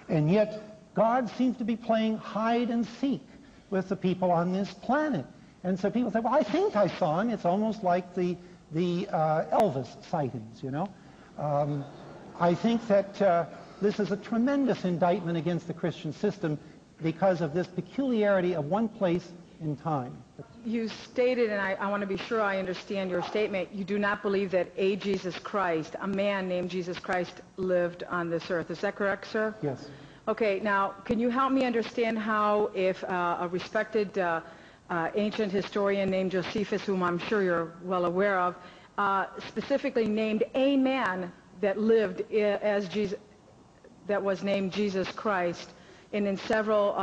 And yet God seems to be playing hide and seek with the people on this planet. And so people say, well, I think I saw him. It's almost like the Elvis sightings, you know. I think that this is a tremendous indictment against the Christian system because of this peculiarity of one place in time. You stated, and I want to be sure I understand your statement, you do not believe that a Jesus Christ, a man named Jesus Christ, lived on this earth. Is that correct, sir? Yes. Okay, now, can you help me understand how if a respected ancient historian named Josephus, whom I'm sure you're well aware of, specifically named a man that lived as Jesus, that was named Jesus Christ, and in several,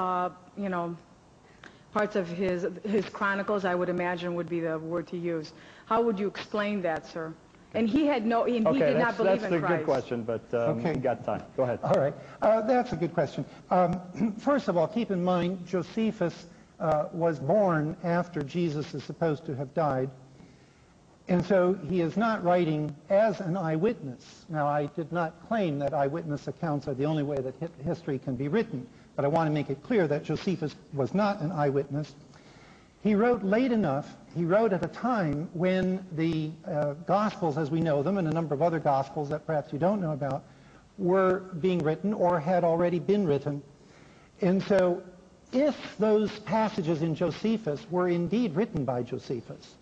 parts of his chronicles, I would imagine would be the word to use. How would you explain that, sir? And he had no, and he did not believe in Christ. That's a good question, but okay. we got time. Go ahead. All right. That's a good question. First of all, keep in mind, Josephus was born after Jesus is supposed to have died. And so he is not writing as an eyewitness. Now, I did not claim that eyewitness accounts are the only way that history can be written, but I want to make it clear that Josephus was not an eyewitness. He wrote late enough. He wrote at a time when the Gospels, as we know them, and a number of other Gospels that perhaps you don't know about, were being written or had already been written. And so if those passages in Josephus were indeed written by Josephus,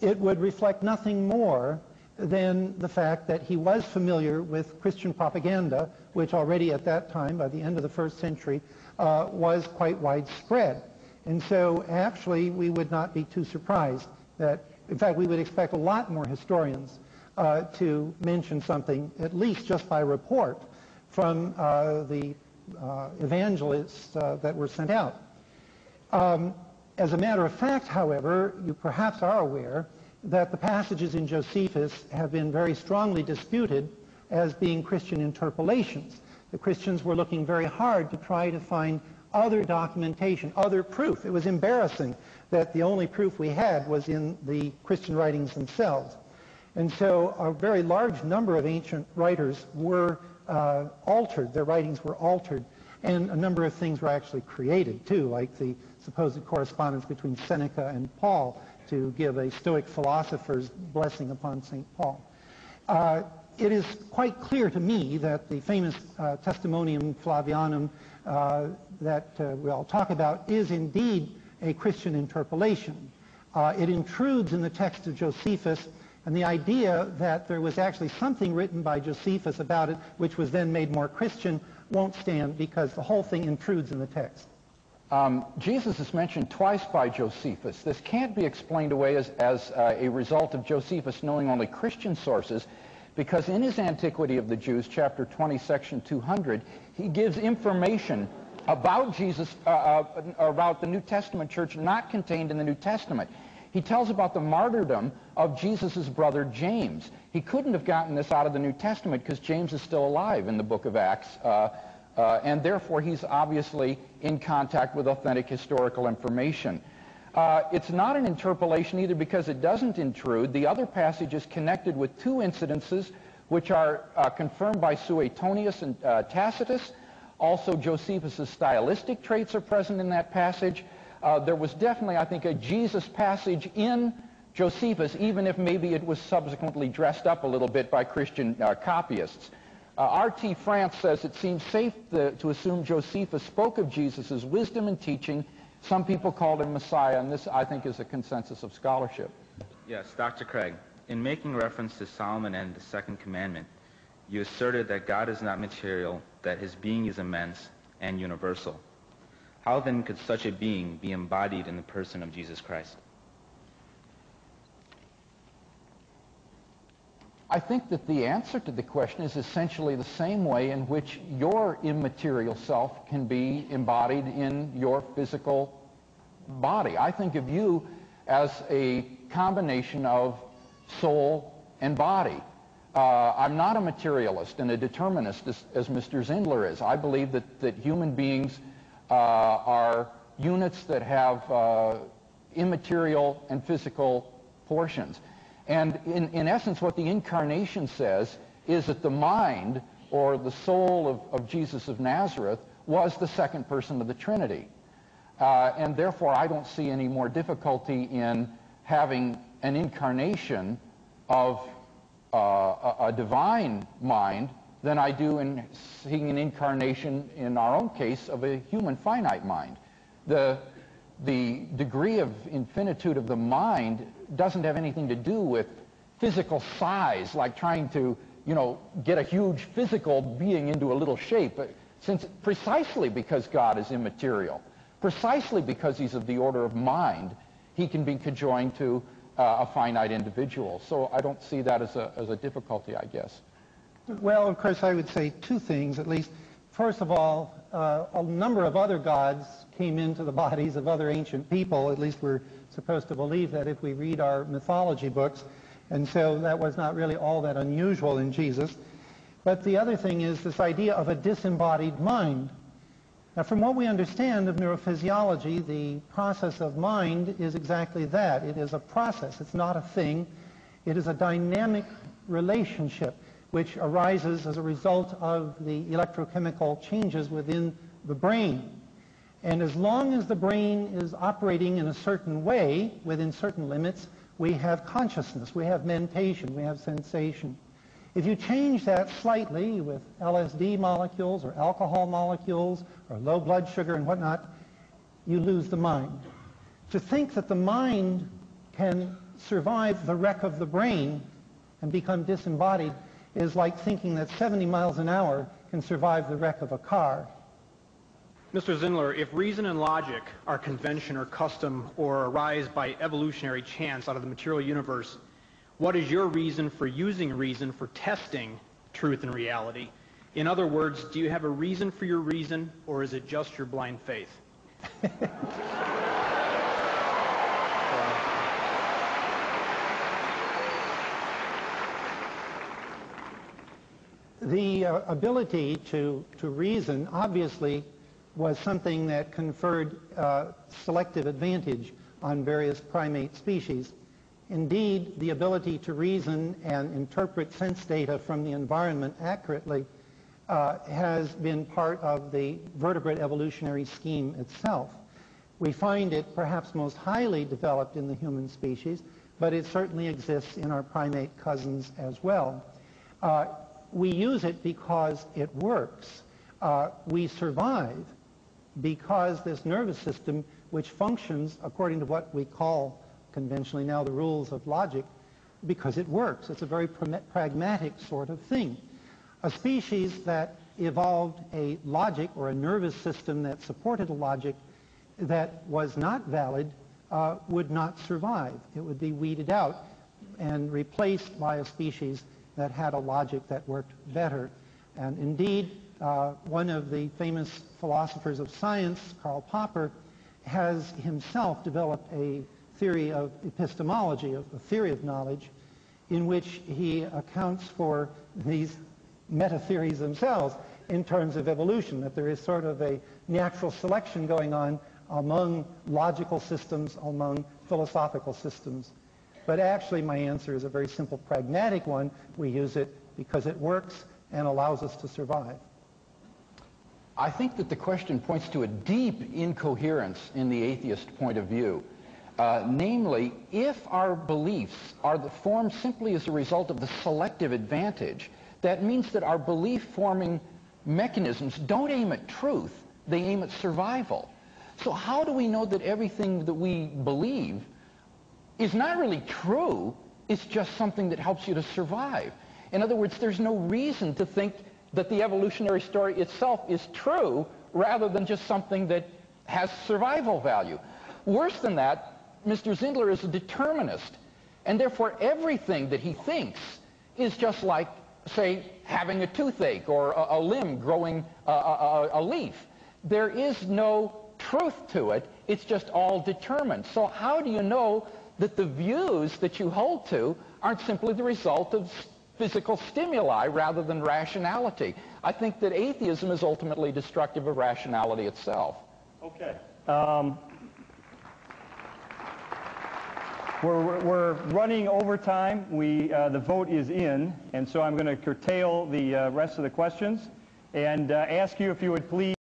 it would reflect nothing more than the fact that he was familiar with Christian propaganda, which already at that time, by the end of the first century, was quite widespread. And so actually we would not be too surprised that, in fact, we would expect a lot more historians to mention something, at least just by report, from the evangelists that were sent out. As a matter of fact, however, you perhaps are aware that the passages in Josephus have been very strongly disputed as being Christian interpolations. The Christians were looking very hard to try to find other documentation, other proof. It was embarrassing that the only proof we had was in the Christian writings themselves. And so a very large number of ancient writers were altered. Their writings were altered. And a number of things were actually created, too, like the supposed correspondence between Seneca and Paul to give a Stoic philosopher's blessing upon St. Paul. It is quite clear to me that the famous Testimonium Flavianum that we all talk about is indeed a Christian interpolation. It intrudes in the text of Josephus, and the idea that there was actually something written by Josephus about it which was then made more Christian won't stand because the whole thing intrudes in the text. Jesus is mentioned twice by Josephus. This can't be explained away as a result of Josephus knowing only Christian sources, because in his Antiquity of the Jews, chapter 20, section 200, he gives information about Jesus, about the New Testament church not contained in the New Testament. He tells about the martyrdom of Jesus' brother James. He couldn't have gotten this out of the New Testament because James is still alive in the book of Acts, and therefore he's obviously in contact with authentic historical information. It's not an interpolation either because it doesn't intrude. The other passage is connected with two incidences which are confirmed by Suetonius and Tacitus. Also, Josephus' stylistic traits are present in that passage. There was definitely, I think, a Jesus passage in Josephus, even if maybe it was subsequently dressed up a little bit by Christian copyists. R.T. France says it seems safe to assume Josephus spoke of Jesus' wisdom and teaching. Some people called him Messiah, and this, I think, is a consensus of scholarship. Yes, Dr. Craig, in making reference to Solomon and the second commandment, you asserted that God is not material, that his being is immense and universal. How then could such a being be embodied in the person of Jesus Christ? I think that the answer to the question is essentially the same way in which your immaterial self can be embodied in your physical body. I think of you as a combination of soul and body. I'm not a materialist and a determinist as Mr. Zindler is. I believe that human beings are units that have immaterial and physical portions. And in essence, what the Incarnation says is that the mind or the soul of Jesus of Nazareth was the second person of the Trinity. And therefore, I don't see any more difficulty in having an incarnation of a divine mind than I do in seeing an incarnation, in our own case, of a human finite mind. The degree of infinitude of the mind doesn't have anything to do with physical size, like trying to, get a huge physical being into a little shape, since precisely because God is immaterial, precisely because he's of the order of mind, he can be conjoined to a finite individual. So I don't see that as a difficulty, I guess. Well, of course, I would say two things, at least. First of all, a number of other gods came into the bodies of other ancient people. At least we're supposed to believe that if we read our mythology books. And so that was not really all that unusual in Jesus. But the other thing is this idea of a disembodied mind. Now, from what we understand of neurophysiology, the process of mind is exactly that. It is a process. It's not a thing. It is a dynamic relationship which arises as a result of the electrochemical changes within the brain. And as long as the brain is operating in a certain way, within certain limits, we have consciousness, we have mentation, we have sensation. If you change that slightly with LSD molecules or alcohol molecules or low blood sugar and whatnot, you lose the mind. To think that the mind can survive the wreck of the brain and become disembodied is like thinking that 70 miles an hour can survive the wreck of a car. Mr. Zindler, if reason and logic are convention or custom or arise by evolutionary chance out of the material universe, what is your reason for using reason for testing truth and reality? In other words, do you have a reason for your reason, or is it just your blind faith? The ability to reason obviously was something that conferred selective advantage on various primate species. Indeed, the ability to reason and interpret sense data from the environment accurately has been part of the vertebrate evolutionary scheme itself. We find it perhaps most highly developed in the human species, but it certainly exists in our primate cousins as well. We use it because it works. We survive because this nervous system, which functions according to what we call conventionally now the rules of logic, because it works. It's a very pragmatic sort of thing. A species that evolved a logic or a nervous system that supported a logic that was not valid would not survive. It would be weeded out and replaced by a species that had a logic that worked better. And indeed, one of the famous philosophers of science, Karl Popper, has himself developed a theory of epistemology, a theory of knowledge, in which he accounts for these meta-theories themselves in terms of evolution, that there is sort of a natural selection going on among logical systems, among philosophical systems. But actually, my answer is a very simple, pragmatic one. We use it because it works and allows us to survive. I think that the question points to a deep incoherence in the atheist point of view. Namely, if our beliefs are formed simply as a result of the selective advantage, that means that our belief-forming mechanisms don't aim at truth, they aim at survival. So how do we know that everything that we believe is not really true, it's just something that helps you to survive? In other words, there's no reason to think that the evolutionary story itself is true rather than just something that has survival value. Worse than that, Mr. Zindler is a determinist, and therefore everything that he thinks is just like, say, having a toothache or a limb growing a leaf. There is no truth to it. It's just all determined. So how do you know that the views that you hold to aren't simply the result of physical stimuli rather than rationality? I think that atheism is ultimately destructive of rationality itself. Okay. We're running over time. The vote is in, and so I'm going to curtail the rest of the questions and ask you if you would please